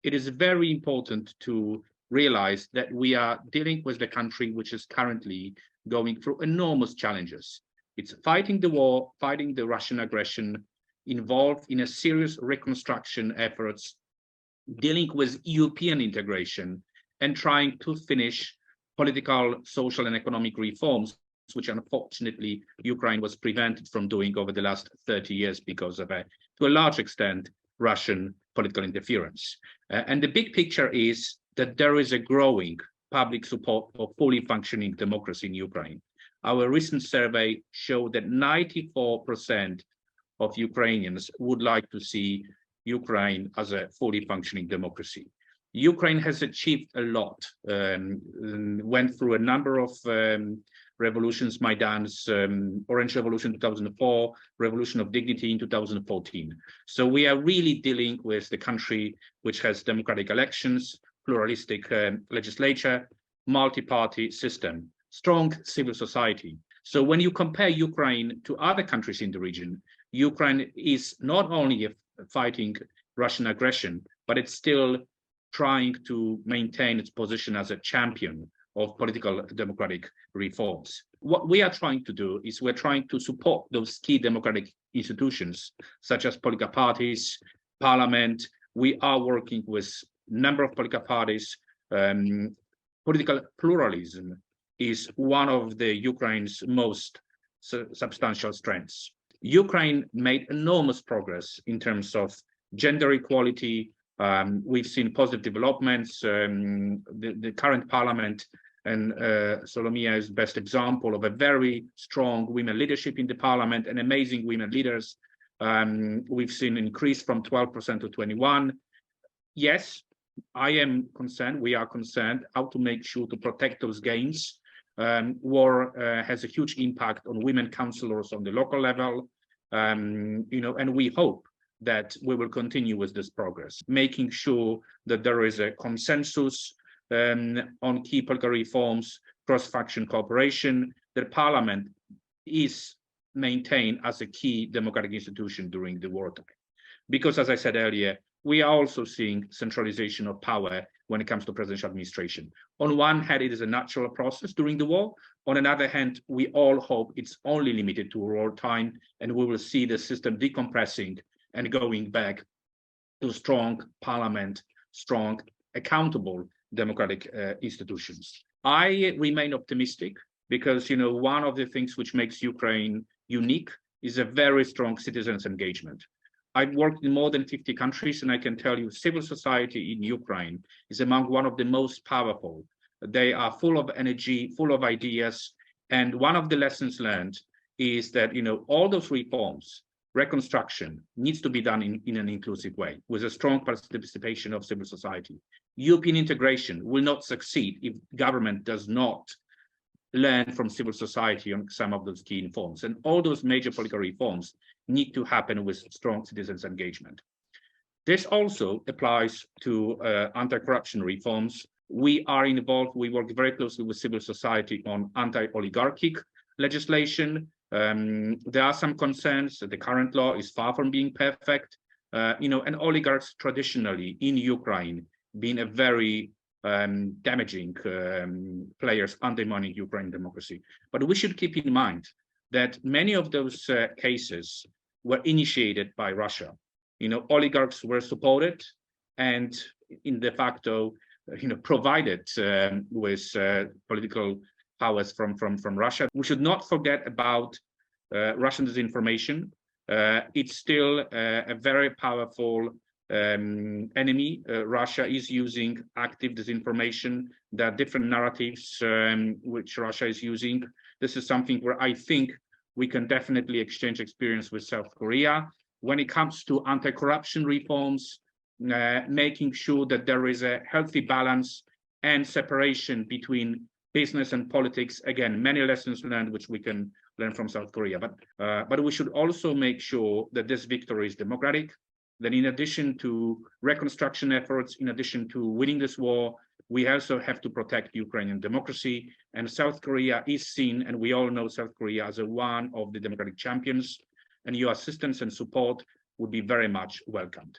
it is very important to realize that we are dealing with the country which is currently going through enormous challenges. It's fighting the war, fighting the Russian aggression, involved in a serious reconstruction efforts, dealing with European integration, and trying to finish political, social, and economic reforms, which unfortunately Ukraine was prevented from doing over the last 30 years because of, to a large extent, Russian political interference. And the big picture is that there is a growing public support for fully functioning democracy in Ukraine. Our recent survey showed that 94% of Ukrainians would like to see Ukraine as a fully functioning democracy. Ukraine has achieved a lot, went through a number of revolutions, Maidan's Orange Revolution in 2004, Revolution of Dignity in 2014. So we are really dealing with the country which has democratic elections, pluralistic legislature, multi-party system, strong civil society. So when you compare Ukraine to other countries in the region, Ukraine is not only fighting Russian aggression, but it's still trying to maintain its position as a champion of political democratic reforms. What we are trying to do is we're trying to support those key democratic institutions, such as political parties, parliament. We are working with a number of political parties. Political pluralism is one of the Ukraine's most substantial strengths. Ukraine made enormous progress in terms of gender equality. We've seen positive developments. The current parliament, and Solomia is the best example of a very strong women leadership in the parliament and amazing women leaders. We've seen an increase from 12% to 21%. Yes, I am concerned, we are concerned how to make sure to protect those gains. War has a huge impact on women councillors on the local level, and we hope that we will continue with this progress, making sure that there is a consensus on key political reforms, cross-faction cooperation, that Parliament is maintained as a key democratic institution during the wartime. Because, as I said earlier, we are also seeing centralization of power when it comes to presidential administration. On one hand, it is a natural process during the war. On another hand, we all hope it's only limited to wartime, and we will see the system decompressing and going back to strong parliament, strong, accountable democratic institutions. I remain optimistic because, one of the things which makes Ukraine unique is a very strong citizens' engagement. I've worked in more than 50 countries, and I can tell you civil society in Ukraine is among one of the most powerful. They are full of energy, full of ideas. And one of the lessons learned is that, all those reforms, reconstruction needs to be done in an inclusive way with a strong participation of civil society. European integration will not succeed if government does not learn from civil society on some of those key reforms. And all those major political reforms need to happen with strong citizens' engagement. This also applies to anti-corruption reforms. We are involved, we work very closely with civil society on anti-oligarchic legislation. There are some concerns that the current law is far from being perfect. And oligarchs traditionally in Ukraine being a very damaging players undermining Ukrainian democracy. But we should keep in mind that many of those cases were initiated by Russia. Oligarchs were supported and in de facto, provided with political powers from Russia. We should not forget about Russian disinformation. It's still a very powerful enemy. Russia is using active disinformation. There are different narratives which Russia is using. This is something where I think we can definitely exchange experience with South Korea. When it comes to anti-corruption reforms, making sure that there is a healthy balance and separation between business and politics. Again, many lessons learned which we can learn from South Korea. But we should also make sure that this victory is democratic, that in addition to reconstruction efforts, in addition to winning this war, we also have to protect Ukrainian democracy. And South Korea is seen, and we all know South Korea as one of the democratic champions, and your assistance and support would be very much welcomed.